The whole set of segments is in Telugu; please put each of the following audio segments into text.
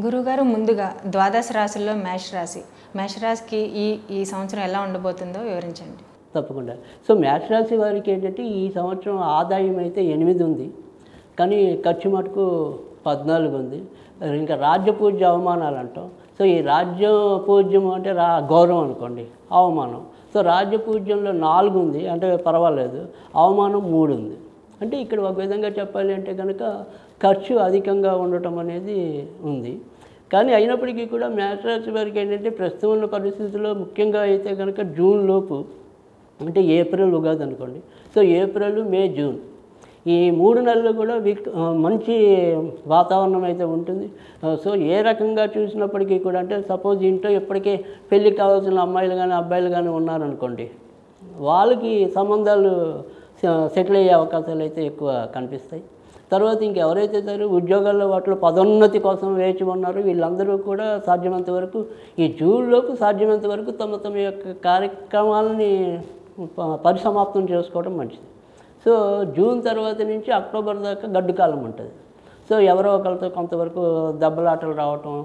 గురువుగారు ముందుగా ద్వాదశ రాశుల్లో మేషరాశికి ఈ సంవత్సరం ఎలా ఉండబోతుందో వివరించండి. తప్పకుండా. సో మేష రాశి వారికి ఏంటంటే ఈ సంవత్సరం ఆదాయం అయితే 8 ఉంది, కానీ ఖర్చు మటుకు 14 ఉంది. ఇంకా రాజ్యపూజ్య అవమానాలు అంటాం. సో ఈ రాజ్యపూజ్యం అంటే గౌరవం అనుకోండి, అవమానం. సో రాజ్యపూజ్యంలో 4 ఉంది, అంటే పర్వాలేదు. అవమానం 3 ఉంది. అంటే ఇక్కడ ఒక విధంగా చెప్పాలి అంటే కనుక ఖర్చు అధికంగా ఉండటం అనేది ఉంది. కానీ అయినప్పటికీ కూడా మేషరాశి వారికి ఏంటంటే ప్రస్తుతం ఉన్న పరిస్థితుల్లో ముఖ్యంగా అయితే కనుక జూన్ లోపు, అంటే ఏప్రిల్ ఉగాది అనుకోండి. సో ఏప్రిల్, మే, జూన్ ఈ 3 నెలలు కూడా మంచి వాతావరణం అయితే ఉంటుంది. సో ఏ రకంగా చూసినప్పటికీ కూడా, అంటే సపోజ్ ఇంట్లో ఇప్పటికే పెళ్ళికి కావాల్సిన అమ్మాయిలు కానీ అబ్బాయిలు కానీ ఉన్నారనుకోండి, వాళ్ళకి సంబంధాలు సెటిల్ అయ్యే అవకాశాలు అయితే ఎక్కువ కనిపిస్తాయి. తర్వాత ఇంకెవరైతే సరే ఉద్యోగాల్లో వాటిలో పదోన్నతి కోసం వేచి ఉన్నారో వీళ్ళందరూ కూడా సాధ్యమైనంత వరకు ఈ జూన్లోపు సాధ్యమైనంత వరకు తమ యొక్క కార్యక్రమాలని పరిసమాప్తం చేసుకోవడం మంచిది. సో జూన్ తర్వాత నుంచి అక్టోబర్ దాకా గడ్డు కాలం ఉంటుంది. సో ఎవరో ఒకరితో కొంతవరకు దెబ్బలాటలు రావటం,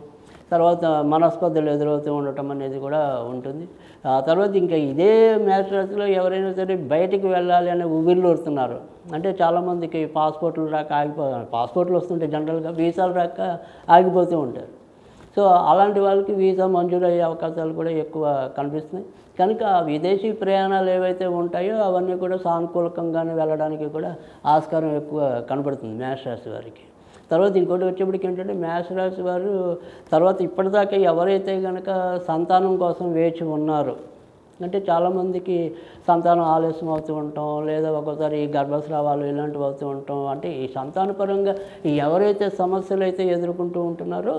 తర్వాత మనస్పర్ధలు ఎదురవుతూ ఉండటం అనేది కూడా ఉంటుంది. ఆ తర్వాత ఇంకా ఇదే మేషరాశిలో ఎవరైనా సరే బయటికి వెళ్ళాలి అనే ఊబిర్లూరుతున్నారు. అంటే చాలామందికి పాస్పోర్ట్లు రాక పాస్పోర్ట్లు వస్తుంటే జనరల్గా వీసాలు రాక ఆగిపోతూ ఉంటారు. సో అలాంటి వాళ్ళకి వీసా మంజూరు అయ్యే అవకాశాలు కూడా ఎక్కువ కనిపిస్తున్నాయి. కనుక విదేశీ ప్రయాణాలు ఏవైతే ఉంటాయో అవన్నీ కూడా సానుకూలకంగానే వెళ్ళడానికి కూడా ఆస్కారం ఎక్కువ కనబడుతుంది మేషరాశి వారికి. తర్వాత ఇంకోటి వచ్చేప్పటికి ఏంటంటే మేషరాశి వారు తర్వాత ఇప్పటిదాకా ఎవరైతే కనుక సంతానం కోసం వేచి ఉన్నారో, అంటే చాలామందికి సంతానం ఆలస్యం అవుతూ ఉంటాం, లేదా ఒక్కోసారి గర్భస్రావాలు ఇలాంటివి అవుతూ ఉంటాం. అంటే ఈ సంతానపరంగా ఎవరైతే సమస్యలు అయితే ఎదుర్కొంటూ ఉంటున్నారో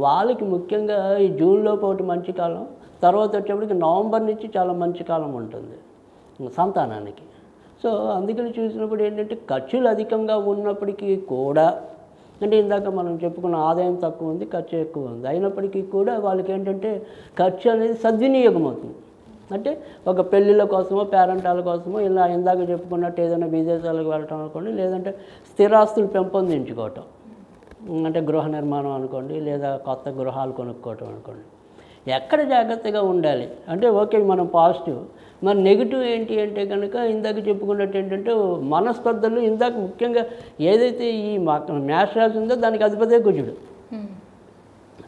వాళ్ళకి ముఖ్యంగా ఈ జూన్లోపు ఒకటి మంచి కాలం, తర్వాత వచ్చేప్పటికి నవంబర్ నుంచి చాలా మంచి కాలం ఉంటుంది సంతానానికి. సో అందుకని చూసినప్పుడు ఏంటంటే ఖర్చులు అధికంగా ఉన్నప్పటికీ కూడా, అంటే ఇందాక మనం చెప్పుకున్న ఆదాయం తక్కువ ఉంది, ఖర్చు ఎక్కువ ఉంది, అయినప్పటికీ కూడా వాళ్ళకి ఏంటంటే ఖర్చు అనేది సద్వినియోగం అవుతుంది. అంటే ఒక పెళ్ళిళ్ళ కోసమో పేరెంటాల కోసమో ఇలా ఇందాక చెప్పుకున్నట్టు ఏదైనా విదేశాలకు వెళ్ళటం అనుకోండి, లేదంటే స్థిరాస్తులు పెంపొందించుకోవటం, అంటే గృహ నిర్మాణం అనుకోండి, లేదా కొత్త గృహాలు కొనుక్కోవటం అనుకోండి. ఎక్కడ జాగ్రత్తగా ఉండాలి అంటే ఓకే మనం పాజిటివ్, మరి నెగిటివ్ ఏంటి అంటే కనుక ఇందాక చెప్పుకున్నట్టు ఏంటంటే మనస్పర్ధలు. ఇందాక ముఖ్యంగా ఏదైతే ఈ మేషరాశి ఉందో దానికి అధిపతే కుజుడు.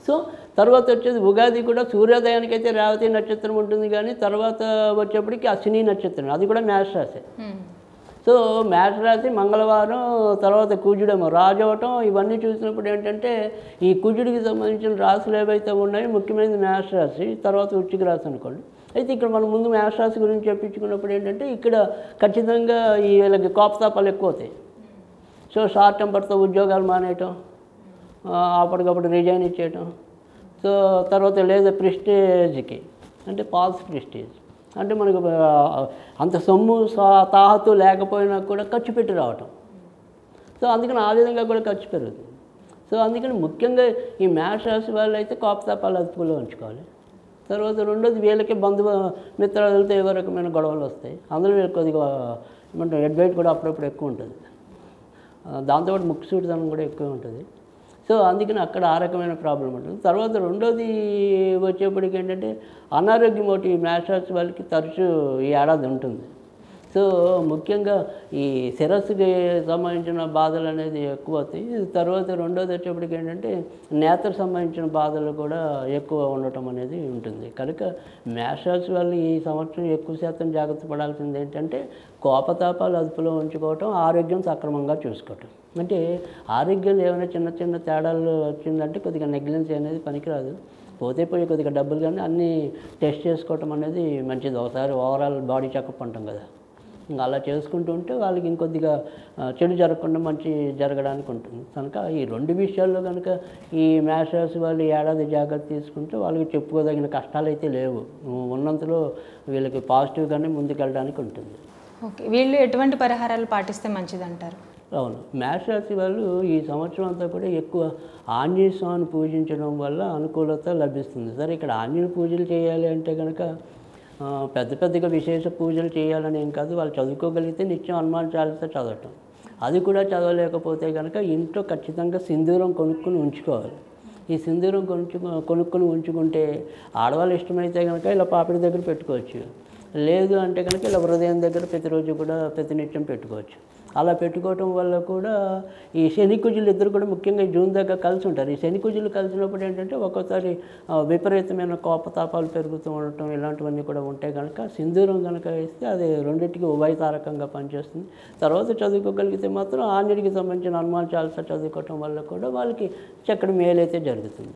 సో తర్వాత వచ్చేది ఉగాది కూడా సూర్యోదయానికి అయితే రేవతి నక్షత్రం ఉంటుంది, కానీ తర్వాత వచ్చేప్పటికి అశ్విని నక్షత్రం, అది కూడా మేషరాశి. సో మేషరాశి మంగళవారం, తర్వాత కుజుడేమో రాజు అవటం, ఇవన్నీ చూసినప్పుడు ఏంటంటే ఈ కుజుడికి సంబంధించిన రాశులు ఏవైతే ఉన్నాయో ముఖ్యమైనది మేషరాశి, తర్వాత వృశ్చిక రాశి అనుకోండి. అయితే ఇక్కడ మనం ముందు మేషరాశి గురించి చెప్పించుకున్నప్పుడు ఏంటంటే ఇక్కడ ఖచ్చితంగా ఈ వీళ్ళకి కోపతాపాలు ఎక్కువ అవుతాయి. సో షార్ట్ టెంపర్తో ఉద్యోగాలు మానేయటం, అప్పటికప్పుడు రిజైన్ ఇచ్చేయటం. సో తర్వాత లేదా ప్రెస్టేజ్కి, అంటే ఫాల్స్ ప్రెస్టేజ్, అంటే మనకు అంత సొమ్ము తాహతు లేకపోయినా కూడా ఖర్చు పెట్టి రావటం. సో అందుకని ఆ విధంగా కూడా ఖర్చు పెరుగుతుంది. సో అందుకని ముఖ్యంగా ఈ మేషరాశి వాళ్ళు అయితే కోపతాపాలు అదుపులో ఉంచుకోవాలి. తర్వాత రెండోది వీళ్ళకి మిత్రాలతో ఏవో రకమైన గొడవలు వస్తాయి. అందులో వీళ్ళకి కొద్దిగా ఏమంటారు ఎడ్వైట్ కూడా అప్పుడప్పుడు ఎక్కువ ఉంటుంది, దాంతోపాటు ముక్కుసూటితనం కూడా ఎక్కువ ఉంటుంది. సో అందుకని అక్కడ ఆ రకమైన ప్రాబ్లం ఉంటుంది. తర్వాత రెండోది వచ్చేప్పటికి ఏంటంటే అనారోగ్యం ఒకటి మేషరాశి వాళ్ళకి తరచూ ఈ ఏడాది ఉంటుంది. సో ముఖ్యంగా ఈ శిరస్సుకి సంబంధించిన బాధలు అనేది ఎక్కువ అవుతాయి. తర్వాత రెండోది వచ్చేప్పటికి ఏంటంటే నేత్ర సంబంధించిన బాధలు కూడా ఎక్కువ ఉండటం అనేది ఉంటుంది. కనుక మేషరాశి వాళ్ళు ఈ సంవత్సరం ఎక్కువ శాతం జాగ్రత్త పడాల్సింది ఏంటంటే కోపతాపాలు అదుపులో ఉంచుకోవటం, ఆరోగ్యం సక్రమంగా చూసుకోవటం. అంటే ఆరోగ్యంలో ఏమైనా చిన్న చిన్న తేడాలు వచ్చిందంటే కొద్దిగా నెగ్లిజెన్స్ అనేది పనికిరాదు. పోతే పోయి కొద్దిగా డబ్బులు కానీ అన్నీ టెస్ట్ చేసుకోవటం అనేది మంచిది. ఒకసారి ఓవరాల్ బాడీ చెకప్ అంటాం కదా, ఇంకా అలా చేసుకుంటూ ఉంటే వాళ్ళకి ఇంకొద్దిగా చెడు జరగకుండా మంచి జరగడానికి ఉంటుంది. కనుక ఈ 2 విషయాల్లో కనుక ఈ మేషరాశి వాళ్ళు ఏడాది జాగ్రత్త తీసుకుంటే వాళ్ళకి చెప్పుకోదగిన కష్టాలు అయితే లేవు. ఉన్నంతలో వీళ్ళకి పాజిటివ్గానే ముందుకెళ్ళడానికి ఉంటుంది. ఓకే, వీళ్ళు ఎటువంటి పరిహారాలు పాటిస్తే మంచిదంటారు? అవును, మేషరాశి వాళ్ళు ఈ సంవత్సరం అంతా కూడా ఎక్కువ ఆంజనేయ స్వామిని పూజించడం వల్ల అనుకూలత లభిస్తుంది. సరే, ఇక్కడ ఆంజనేయ పూజలు చేయాలి అంటే కనుక పెద్దగా విశేష పూజలు చేయాలని ఏం కాదు. వాళ్ళు చదువుకోగలిగితే నిత్యం హనుమాన్ చాలీసా చదవటం, అది కూడా చదవలేకపోతే కనుక ఇంట్లో ఖచ్చితంగా సింధూరం కొనుక్కుని ఉంచుకోవాలి. ఈ సింధూరం కొనుక్కొని ఉంచుకుంటే ఆడవాళ్ళు ఇష్టమైతే కనుక ఇలా పాపిడి దగ్గర పెట్టుకోవచ్చు, లేదు అంటే కనుక ఇలా హృదయం దగ్గర ప్రతిరోజు కూడా ప్రతినిత్యం పెట్టుకోవచ్చు. అలా పెట్టుకోవటం వల్ల కూడా ఈ శని కుజులు ఇద్దరు కూడా ముఖ్యంగా జూన్ దాకా కలిసి ఉంటారు. ఈ శని కుజులు కలిసినప్పుడు ఏంటంటే ఒక్కోసారి విపరీతమైన కోపతాపాలు పెరుగుతూ ఉండటం ఇలాంటివన్నీ కూడా ఉంటాయి కనుక సింధూరం కనుక వేస్తే అది రెండింటికి ఉభయతారకంగా పనిచేస్తుంది. తర్వాత చదువుకోగలిగితే మాత్రం ఆంజనేయుడికి సంబంధించిన హనుమాన్ చాలీసా చదువుకోవటం వల్ల కూడా వాళ్ళకి చక్కటి మేలైతే జరుగుతుంది.